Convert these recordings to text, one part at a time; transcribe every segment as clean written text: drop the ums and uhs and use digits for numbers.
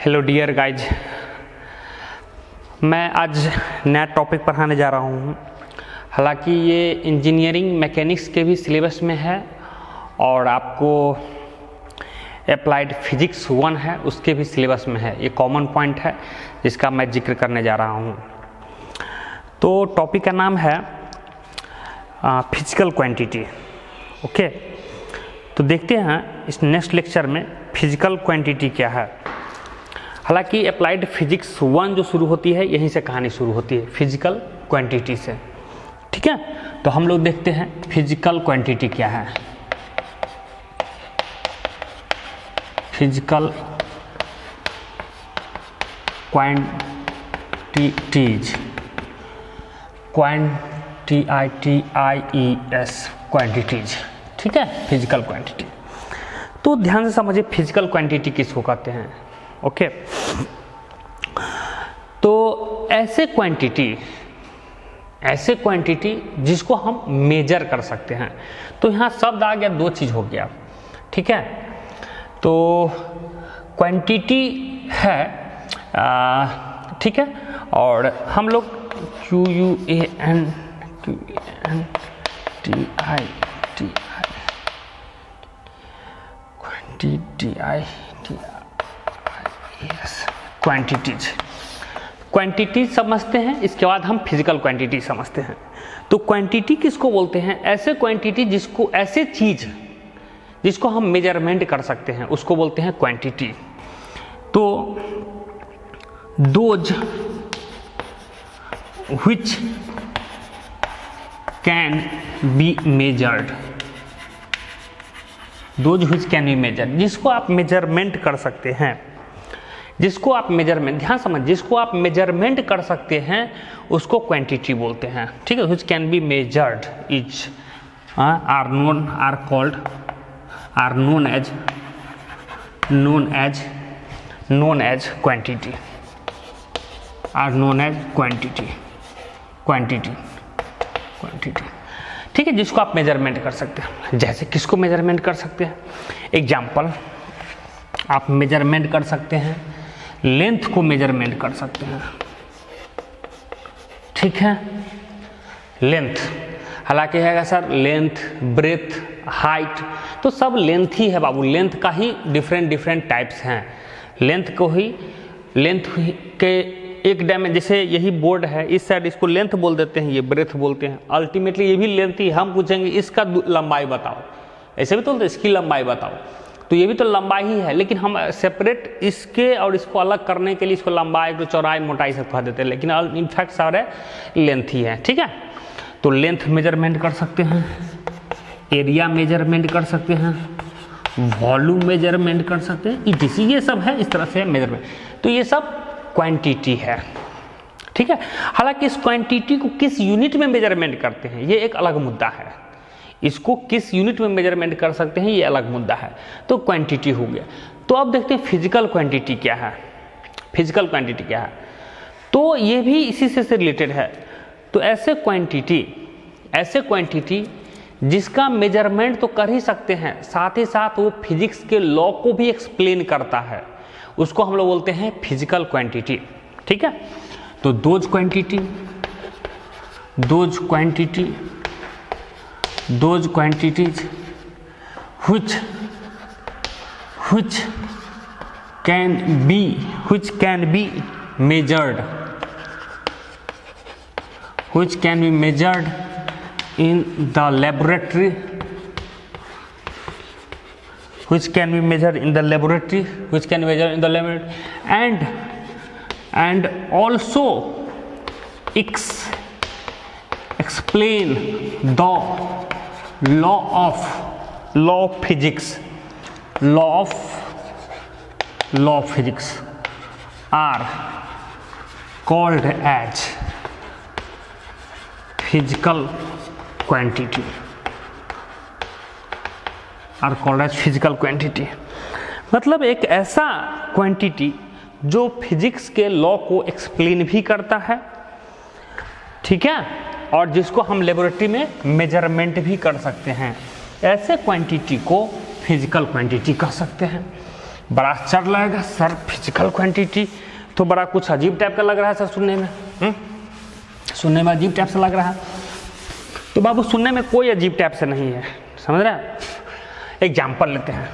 Hello dear guys, मैं आज नया टॉपिक पढ़ाने जा रहा हूँ। हालांकि ये इंजीनियरिंग मैकेनिक्स के भी सिलेबस में है और आपको अप्लाइड फिजिक्स 1 है उसके भी सिलेबस में है। ये कॉमन पॉइंट है जिसका मैं जिक्र करने जा रहा हूँ। तो टॉपिक का नाम है फिजिकल क्वांटिटी। ओके, तो देखते हैं इस नेक्स्ट लेक्चर में फिजिकल क्वांटिटी क्या है। हालांकि अप्लाइड फिजिक्स 1 जो शुरू होती है यहीं से कहानी शुरू होती है, फिजिकल क्वांटिटी से। ठीक है, तो हम लोग देखते हैं फिजिकल क्वांटिटी क्या है। Physical quantities, quantities. ठीक है, फिजिकल क्वांटिटी। तो ध्यान से समझिए फिजिकल क्वांटिटी किसको कहते हैं। ओके, तो ऐसे क्वांटिटी जिसको हम मेजर कर सकते हैं। तो यहाँ शब्द आ गया, दो चीज हो गया। ठीक है, तो क्वांटिटी है, ठीक है, और हम लोग क्वांटिटीज समझते हैं। इसके बाद हम फिजिकल क्वांटिटी समझते हैं। तो क्वांटिटी किसको बोलते हैं? ऐसे क्वांटिटी जिसको, ऐसे चीज जिसको हम मेजरमेंट कर सकते हैं उसको बोलते हैं क्वांटिटी। तो those which can be measured, those which can be measured, जिसको आप मेजरमेंट कर सकते हैं, जिसको आप मेजरमेंट, ध्यान समझ, जिसको आप मेजरमेंट कर सकते हैं उसको क्वांटिटी बोलते हैं। ठीक है, which can be measured is are known as quantity, ठीक है, जिसको आप मेजरमेंट कर सकते हैं। जैसे किसको मेजरमेंट कर सकते हैं? एग्जाम्पल, आप मेजरमेंट कर सकते हैं, लेंथ को मेजरमेंट कर सकते हैं। ठीक है, लेंथ, हालांकि है सर लेंथ, ब्रेथ, हाइट, तो सब लेंथ ही है बाबू। लेंथ का ही डिफरेंट टाइप्स हैं। लेंथ के एक डायमेंशन, जैसे यही बोर्ड है, इस साइड इसको लेंथ बोल देते हैं, ये ब्रेथ बोलते हैं। अल्टीमेटली ये भी लेंथ ही। हम पूछेंगे इसका लंबाई बताओ, ऐसे भी तो बोलते हैं इसकी लंबाई बताओ, तो ये भी तो लंबाई ही है, लेकिन हम सेपरेट इसके और इसको अलग करने के लिए इसको लंबाई को चौड़ाई मोटाई से कह देते हैं, लेकिन इनफैक्ट सारे लेंथ ही है। ठीक है, तो लेंथ मेजरमेंट कर सकते हैं, एरिया मेजरमेंट कर सकते हैं, वॉल्यूम मेजरमेंट कर सकते हैं, इटीसी, ये सब है इस तरह से मेजरमेंट। तो ये सब क्वांटिटी है। ठीक है, हालांकि इस क्वांटिटी को किस यूनिट में मेजरमेंट करते हैं ये एक अलग मुद्दा है। इसको किस यूनिट में मेजरमेंट कर सकते हैं ये अलग मुद्दा है। तो क्वांटिटी हो गया। तो अब देखते हैं फिजिकल क्वांटिटी क्या है। फिजिकल क्वांटिटी क्या है, तो ये भी इसी से रिलेटेड है। तो ऐसे क्वांटिटी जिसका मेजरमेंट तो कर ही सकते हैं, साथ ही साथ वो फिजिक्स के लॉ को भी एक्सप्लेन करता है, उसको हम लोग बोलते हैं फिजिकल क्वांटिटी। ठीक है, तो those quantities which can be measured in the laboratory, and also explain the law of physics are called as physical quantity, मतलब एक ऐसा क्वांटिटी जो फिजिक्स के लॉ को एक्सप्लेन भी करता है, ठीक है, और जिसको हम लेबोरेटरी में मेजरमेंट भी कर सकते हैं। ऐसे क्वांटिटी को फिजिकल क्वांटिटी कह सकते हैं। बड़ा आश्चर्य लगेगा सर फिजिकल क्वांटिटी तो बड़ा कुछ अजीब टाइप का लग रहा है सर सुनने में, सुनने में अजीब टाइप से लग रहा है। तो बाबू सुनने में कोई अजीब टाइप से नहीं है, समझ रहे हैं। एग्जाम्पल लेते हैं,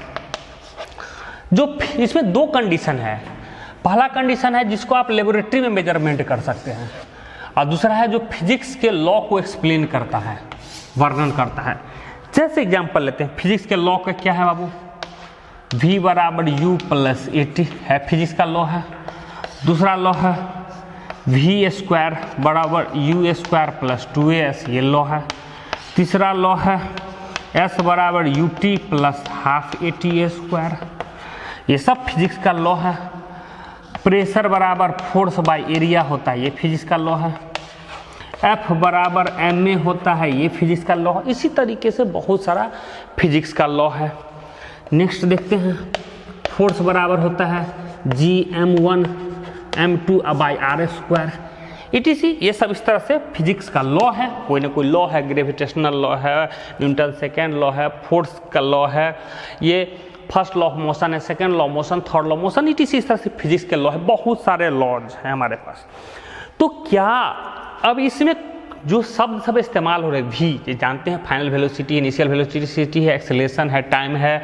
जो इसमें दो कंडीशन है। पहला कंडीशन है जिसको आप लेबोरेटरी में मेजरमेंट कर सकते हैं, और दूसरा है जो फिजिक्स के लॉ को एक्सप्लेन करता है, वर्णन करता है। जैसे एग्जाम्पल लेते हैं, फिजिक्स के लॉ का क्या है बाबू, V बराबर U प्लस AT है, फिजिक्स का लॉ है। दूसरा लॉ है V स्क्वायर बराबर U स्क्वायर प्लस 2AS, ये लॉ है। तीसरा लॉ है S बराबर UT plus half ATA square, ये सब फिजिक्स का लॉ है। प्रेशर बराबर फोर्स बाय एरिया होता है, ये फिजिक्स का लॉ है। F बराबर ma होता है, ये फिजिक्स का लॉ है। इसी तरीके से बहुत सारा फिजिक्स का लॉ है। नेक्स्ट देखते हैं, फोर्स बराबर होता है Gm1 m2 by R square, ETC। ये सब इस तरह से फिजिक्स का लॉ है, कोई ना कोई लॉ है। ग्रेविटेशनल लॉ है, न्यूटन सेकेंड लॉ है, फोर्स का लॉ है, ये फर्स्ट लॉ ऑफ मोशन है, second law motion, third law motion, ETC। इस तरह से फिजिक्स के लॉ है, बहुत सारे लॉज हैं हमारे पास। तो क्या अब इसमें जो शब्द सब इस्तेमाल हो रहे हैं, भी जानते हैं, फाइनल वेलोसिटी, इनिशियल वेलोसिटी है, एक्सेलरेशन है, टाइम है,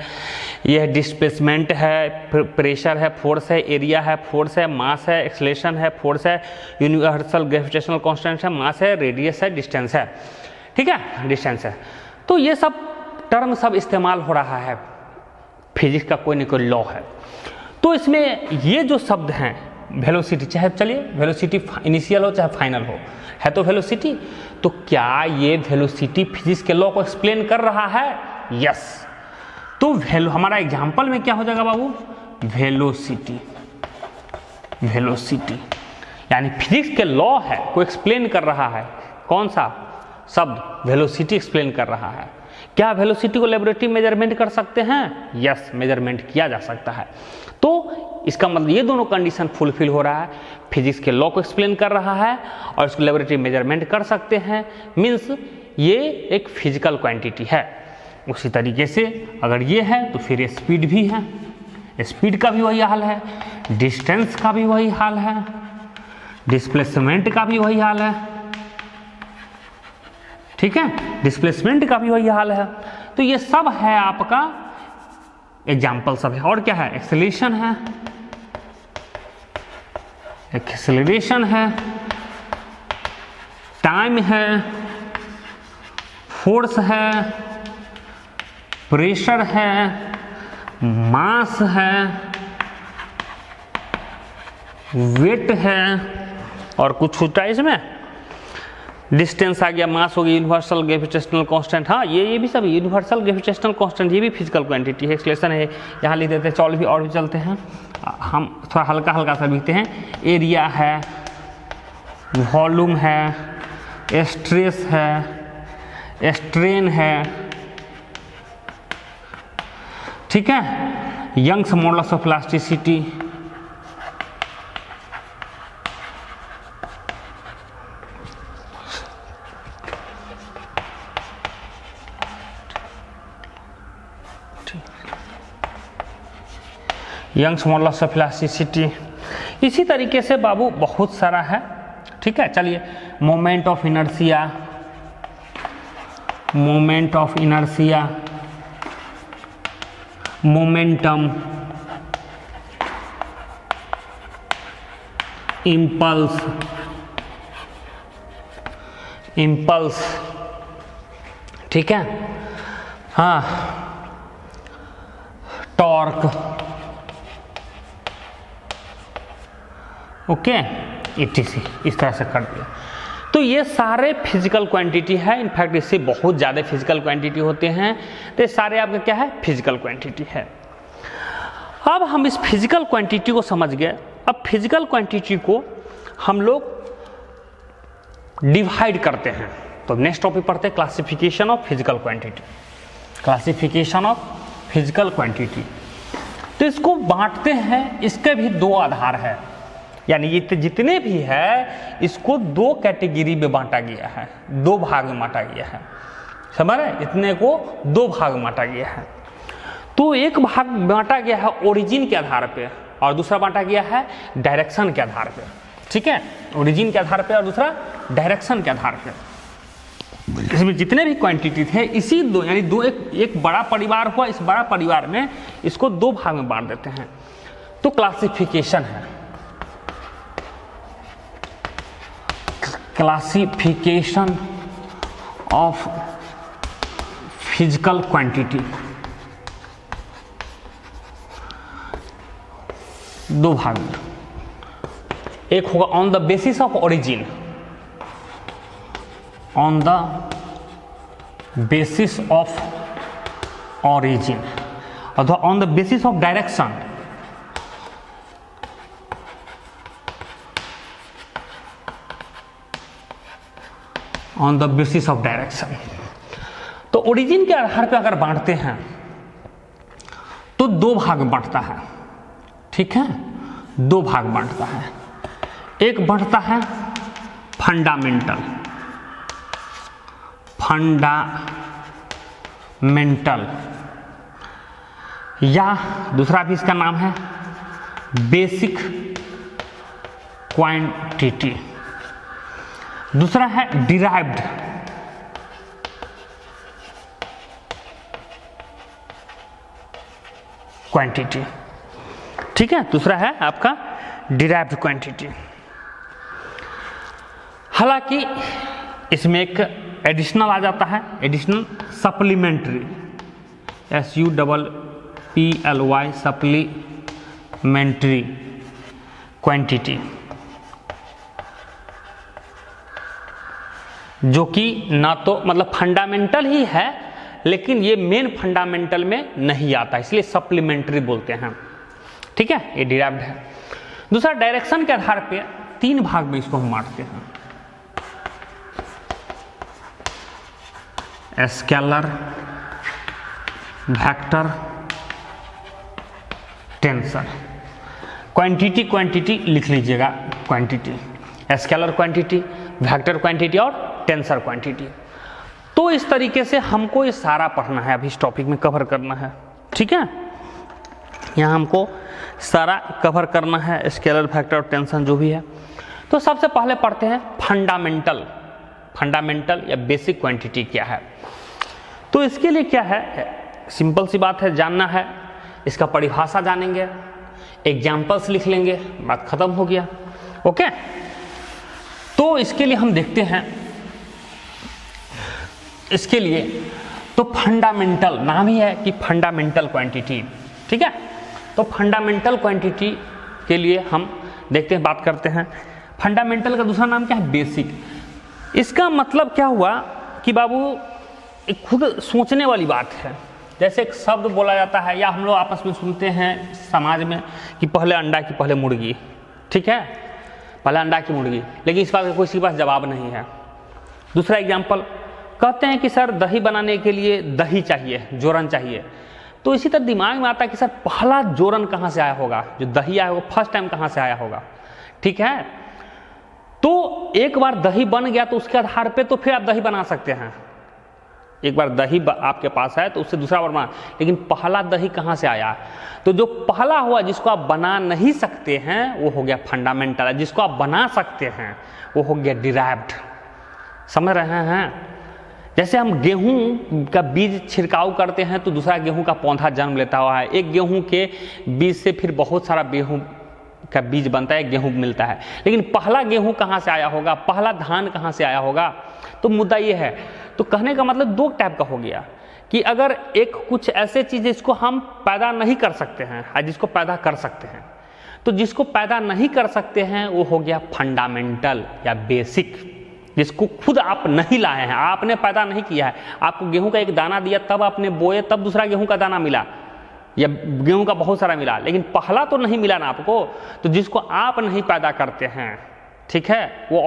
ये है डिस्प्लेसमेंट है, प्रेशर है, फोर्स है, एरिया है, फोर्स है, मास है, एक्सेलरेशन है, फोर्स है, यूनिवर्सल ग्रेविटेशनल कांस्टेंट है, मास है, रेडियस है, डिस्टेंस है, ठीक है, डिस्टेंस है। तो ये सब टर्म सब इस्तेमाल हो रहा है, फिजिक्स का कोई ना कोई लॉ है। तो इसमें ये जो शब्द हैं, वेलोसिटी, चाहे चलिए वेलोसिटी इनिशियल हो चाहे फाइनल हो, है तो वेलोसिटी। तो क्या ये वेलोसिटी फिजिक्स के लॉ को एक्सप्लेन कर रहा है? यस। तो हमारा एग्जांपल में क्या हो जाएगा बाबू, वेलोसिटी, वेलोसिटी यानी फिजिक्स के लॉ है को एक्सप्लेन कर रहा है। कौन सा शब्द? वेलोसिटी एक्सप्लेन कर रहा है। क्या वेलोसिटी को लेबोरेटरी मेजरमेंट कर सकते हैं? यस, मेजरमेंट किया जा सकता है। तो इसका मतलब ये दोनों कंडीशन फुलफिल हो रहा है, फिजिक्स के लॉ को एक्सप्लेन कर रहा है और इसको लेबोरेटरी मेजरमेंट कर सकते हैं, मीन्स ये एक फिजिकल क्वांटिटी है। उसी तरीके से अगर ये है तो फिर स्पीड भी है, स्पीड का भी वही हाल है, डिस्टेंस का भी वही हाल है, डिस्प्लेसमेंट का भी वही हाल है, ठीक है, डिस्प्लेसमेंट का भी वही हाल है। तो ये सब है आपका एग्जाम्पल सब है। और क्या है? एक्सेलरेशन है, एक्सेलरेशन है, टाइम है, फोर्स है, प्रेशर है, मास है, वेट है, और कुछ छूटा इसमें, डिस्टेंस आ गया, मास हो गया, यूनिवर्सल ग्रेविटेशनल कांस्टेंट, हाँ ये भी सब यूनिवर्सल ग्रेविटेशनल कांस्टेंट, ये भी फिजिकल क्वांटिटी है, एक्सेलरेशन है। यहाँ लिख देते हैं, चल भी और भी चलते हैं, हम थोड़ा हल्का हल्का सा लिखते हैं। एरिया है, वॉल्यूम है, स्ट्रेस है, स्ट्रेन है, ठीक है, Young's modulus of elasticity, Young's modulus of elasticity. इसी तरीके से बाबू बहुत सारा है, ठीक है। चलिए, moment of inertia, moment of inertia, momentum, impulse, impulse, ठीक है, हाँ, टॉर्क, ओके, ETC, इस तरह से कर दिया। तो ये सारे फिजिकल क्वांटिटी है, इनफैक्ट इससे बहुत ज़्यादा फिजिकल क्वांटिटी होते हैं। तो ये सारे आपका क्या है? फिजिकल क्वांटिटी है। अब हम इस फिजिकल क्वांटिटी को समझ गए। अब फिजिकल क्वांटिटी को हम लोग डिवाइड करते हैं। तो नेक्स्ट टॉपिक पढ़ते हैं, classification of physical quantity, classification of physical quantity. तो इसको बांटते हैं, इसके भी दो आधार है, यानी ये जितने भी है इसको दो कैटेगरी में बांटा गया है, दो भाग में बांटा गया है, समझ रहे? इतने को दो भाग में बांटा गया है। तो एक भाग बांटा गया है ओरिजिन के आधार पे और दूसरा बांटा गया है डायरेक्शन के आधार पे, ठीक है, ओरिजिन के आधार पे और दूसरा डायरेक्शन के आधार पे। इसमें जितने भी क्वांटिटी थे इसी दो यानी दो एक बड़ा परिवार हुआ, इस बड़ा परिवार में इसको दो भाग में बांट देते हैं। तो क्लासिफिकेशन है, क्लासिफिकेशन ऑफ फिजिकल क्वांटिटी, दो भाग में। एक होगा on the basis of origin, on the basis of origin, अथवा on the basis of direction, on the basis of direction. तो ओरिजिन के आधार पर अगर बांटते हैं तो दो भाग में बांटता है, ठीक है, दो भाग बांटता है। एक बांटता है फंडामेंटल, फंडामेंटल, या दूसरा भी इसका नाम है बेसिक क्वांटिटी, दूसरा है डिराइव्ड क्वांटिटी, ठीक है, दूसरा है आपका डिराइव्ड क्वांटिटी। हालांकि इसमें एक एडिशनल आ जाता है, additional supplementary, SUPPLY, supplementary quantity, जो कि ना तो मतलब फंडामेंटल ही है लेकिन ये मेन फंडामेंटल में नहीं आता, इसलिए सप्लीमेंट्री बोलते हैं, ठीक है, ये डिराइव्ड है। दूसरा डायरेक्शन के आधार पे तीन भाग में इसको हम बांटते हैं, scalar, vector, tensor. Quantity quantity लिख लीजिएगा, quantity, scalar quantity, vector quantity और टेंसर क्वांटिटी। तो इस तरीके से हमको ये सारा पढ़ना है, अभी इस टॉपिक में कवर करना है, ठीक है, यहाँ हमको सारा कवर करना है, स्केलर, वेक्टर और टेंशन जो भी है। तो सबसे पहले पढ़ते हैं फंडामेंटल, फंडामेंटल या बेसिक क्वांटिटी क्या है। तो इसके लिए क्या है, सिंपल सी बात है, जानना है, इसका परिभाषा जानेंगे, एग्जाम्पल्स लिख लेंगे, बात खत्म हो गया, ओके। तो इसके लिए हम देखते हैं, इसके लिए तो फंडामेंटल, नाम ही है कि फंडामेंटल क्वांटिटी, ठीक है। तो फंडामेंटल क्वांटिटी के लिए हम देखते हैं, बात करते हैं। फंडामेंटल का दूसरा नाम क्या है, बेसिक। इसका मतलब क्या हुआ कि बाबू एक खुद सोचने वाली बात है। जैसे एक शब्द बोला जाता है या हम लोग आपस में सुनते हैं समाज में कि पहले अंडा की पहले मुर्गी, ठीक है, पहले अंडा की मुर्गी, लेकिन इस बात का कोई पास जवाब नहीं है। दूसरा एग्जाम्पल, कहते हैं कि सर दही बनाने के लिए दही चाहिए, जोरन चाहिए। तो इसी तरह दिमाग में आता है कि सर पहला जोरन कहाँ से आया होगा, जो दही आया होगा फर्स्ट टाइम कहाँ से आया होगा, ठीक है। तो एक बार दही बन गया तो उसके आधार पे तो फिर आप दही बना सकते हैं। एक बार दही आपके पास है तो उससे दूसरा बार बना, लेकिन पहला दही कहाँ से आया, तो जो पहला हुआ जिसको आप बना नहीं सकते हैं वो हो गया फंडामेंटल, जिसको आप बना सकते हैं वो हो गया डिराइव्ड। समझ रहे हैं। जैसे हम गेहूं का बीज छिड़काव करते हैं तो दूसरा गेहूं का पौधा जन्म लेता हुआ है, एक गेहूं के बीज से फिर बहुत सारा गेहूं का बीज बनता है, गेहूं मिलता है, लेकिन पहला गेहूं कहाँ से आया होगा, पहला धान कहाँ से आया होगा। तो मुद्दा ये है। तो कहने का मतलब दो टाइप का हो गया कि अगर एक कुछ ऐसे चीज़ जिसको हम पैदा नहीं कर सकते हैं या जिसको पैदा कर सकते हैं, तो जिसको पैदा नहीं कर सकते हैं वो हो गया फंडामेंटल या बेसिक, जिसको खुद आप नहीं लाए हैं, आपने पैदा नहीं किया है। आपको गेहूं का एक दाना दिया तब आपने बोए, तब दूसरा गेहूं का दाना मिला या गेहूं का बहुत सारा मिला, लेकिन पहला तो नहीं मिला ना आपको। तो जिसको आप नहीं पैदा करते हैं, ठीक है, वो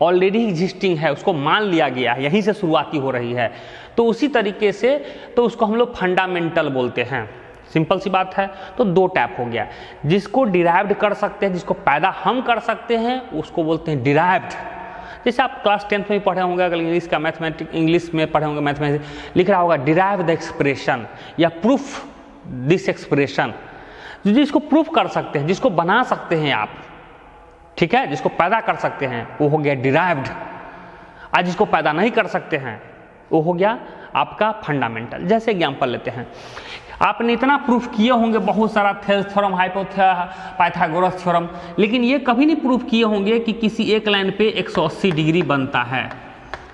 ऑलरेडी एग्जिस्टिंग है, उसको मान लिया गया है, यहीं से शुरुआती हो रही है। तो उसी तरीके से तो उसको हम लोग फंडामेंटल बोलते हैं। सिंपल सी बात है। तो दो टाइप हो गया, जिसको डिराइव्ड कर सकते हैं, जिसको पैदा हम कर सकते हैं उसको बोलते हैं डिराइव्ड, जैसे आप क्लास 10th में भी पढ़े होंगे, अगर इंग्लिश में पढ़े होंगे मैथमेटिक्स, लिख रहा होगा डिराइव द एक्सप्रेशन या प्रूफ दिस एक्सप्रेशन, जिसको प्रूफ कर सकते हैं, जिसको बना सकते हैं आप, ठीक है, जिसको पैदा कर सकते हैं वो हो गया डिराइव्ड। आज जिसको पैदा नहीं कर सकते हैं वो हो गया आपका फंडामेंटल। जैसे एग्जांपल लेते हैं, आपने इतना प्रूफ किए होंगे बहुत सारा थेल्स थ्योरम, पाइथागोरस थ्योरम, लेकिन ये कभी नहीं प्रूफ किए होंगे कि किसी एक लाइन पे 180 डिग्री बनता है,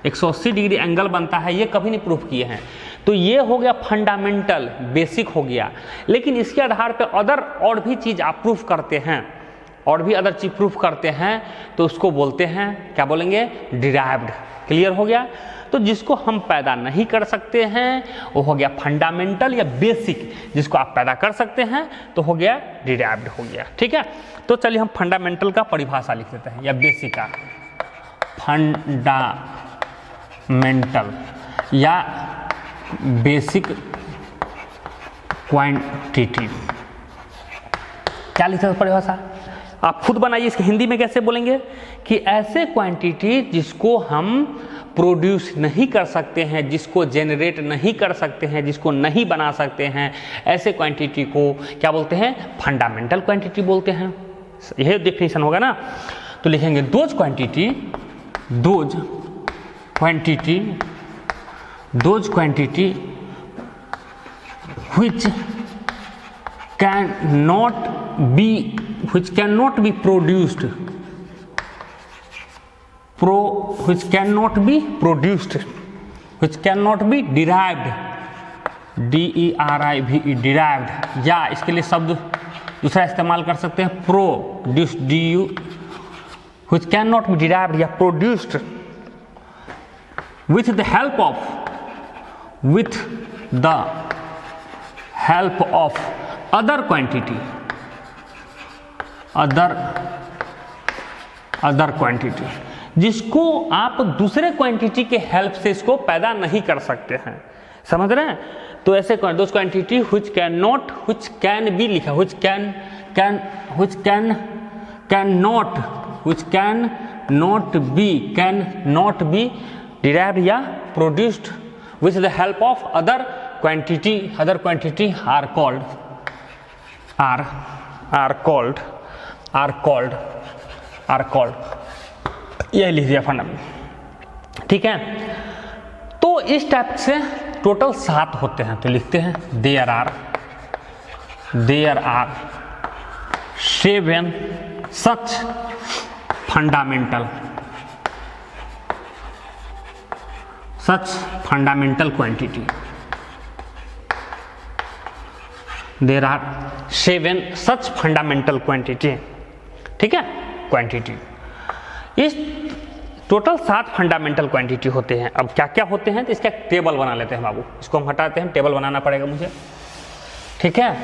180 डिग्री एंगल बनता है, ये कभी नहीं प्रूफ किए हैं। तो ये हो गया फंडामेंटल, बेसिक हो गया। लेकिन इसके आधार पे और भी चीज़ आप प्रूफ करते हैं, और भी अदर चीज प्रूफ करते हैं, तो उसको बोलते हैं, क्या बोलेंगे, डिराइव्ड। क्लियर हो गया। तो जिसको हम पैदा नहीं कर सकते हैं वो हो गया फंडामेंटल या बेसिक, जिसको आप पैदा कर सकते हैं तो हो गया डिराइव्ड हो गया। ठीक है, तो चलिए हम फंडामेंटल का परिभाषा लिख देते हैं, या बेसिक का। फंडामेंटल या बेसिक क्वांटिटी, क्या लिखते हैं परिभाषा? आप खुद बनाइए। इसके हिंदी में कैसे बोलेंगे कि ऐसे क्वांटिटी जिसको हम प्रोड्यूस नहीं कर सकते हैं, जिसको जनरेट नहीं कर सकते हैं, जिसको नहीं बना सकते हैं, ऐसे क्वांटिटी को क्या बोलते हैं? फंडामेंटल क्वांटिटी बोलते हैं। यही डेफिनेशन होगा ना। तो लिखेंगे those quantity which cannot be produced, which cannot be derived, DERIVE, derived, या इसके लिए शब्द दूसरा इस्तेमाल कर सकते हैं, produced, which cannot be derived या produced with the help of other quantity, जिसको आप दूसरे क्वांटिटी के हेल्प से इसको पैदा नहीं कर सकते हैं। समझ रहे हैं? तो ऐसे those quantity which can be लिखा, which cannot be derived या produced with the help of other quantity are called, यह लिख दिया फंडामेंटल। ठीक है, तो इस टाइप से टोटल 7 होते हैं। तो लिखते हैं there are 7 such fundamental quantity. There are 7 such fundamental quantity. ठीक है, क्वांटिटी। इस टोटल 7 फंडामेंटल क्वांटिटी होते हैं। अब क्या क्या होते हैं तो इसका टेबल बना लेते हैं बाबू। इसको हम हटाते हैं, टेबल बनाना पड़ेगा मुझे। ठीक है,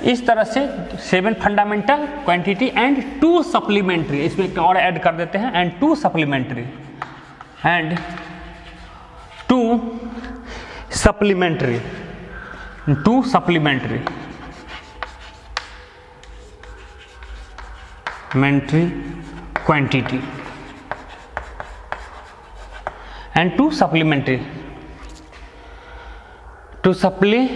इस तरह से 7 फंडामेंटल क्वांटिटी एंड 2 सप्लीमेंट्री, इसमें एक और ऐड कर देते हैं, and 2 supplementary quantity and 2 supplementary supplementary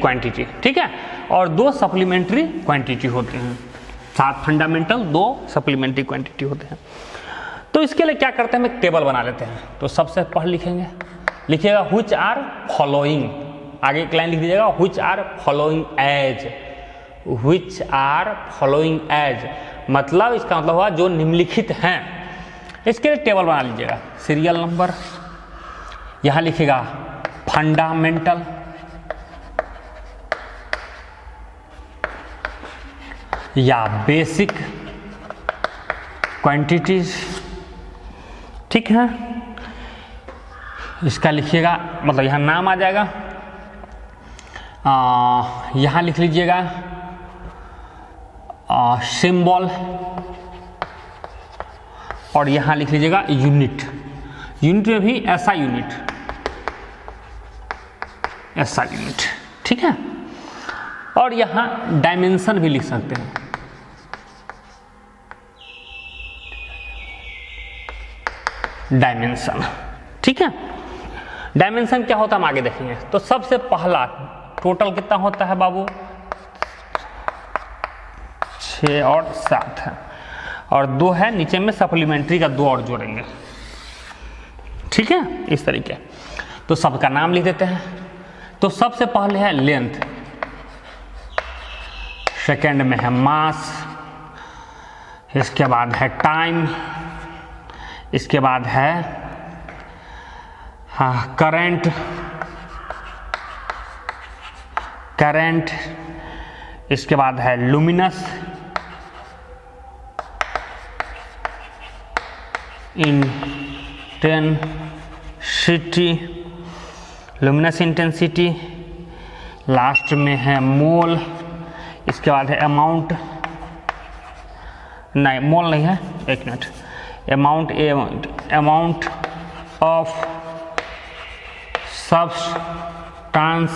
quantity। ठीक है, और 2 सप्लीमेंट्री क्वांटिटी होते हैं। 7 फंडामेंटल, 2 सप्लीमेंट्री क्वांटिटी होते हैं। तो इसके लिए क्या करते हैं, हम एक टेबल बना लेते हैं। तो सबसे पहले लिखिएगा which are following, आगे एक लाइन लिख दीजिएगा which are following as, मतलब इसका मतलब हुआ जो निम्नलिखित हैं। इसके लिए टेबल बना लीजिएगा। सीरियल नंबर, यहां लिखिएगा फंडामेंटल, या बेसिक क्वांटिटीज। ठीक है, इसका लिखिएगा, मतलब यहां नाम आ जाएगा। यहां लिख लीजिएगा सिंबल, और यहां लिख लीजिएगा यूनिट में भी ऐसा यूनिट। ठीक है, और यहां डायमेंशन भी लिख सकते हैं। डायमेंशन। ठीक है, डायमेंशन क्या होता है हम आगे देखेंगे। तो सबसे पहला टोटल कितना होता है बाबू, 6 और 7 है, और 2 है नीचे में सप्लीमेंट्री का 2 और जोड़ेंगे। ठीक है, इस तरीके। तो सबका नाम लिख देते हैं। तो सबसे पहले है लेंथ, सेकेंड में है मास, इसके बाद है टाइम, इसके बाद है करंट, इसके बाद है luminous, intensity, luminous intensity, last में है मोल, इसके बाद है अमाउंट, नहीं मोल नहीं है, एक मिनट, अमाउंट ऑफ सब्सटेंस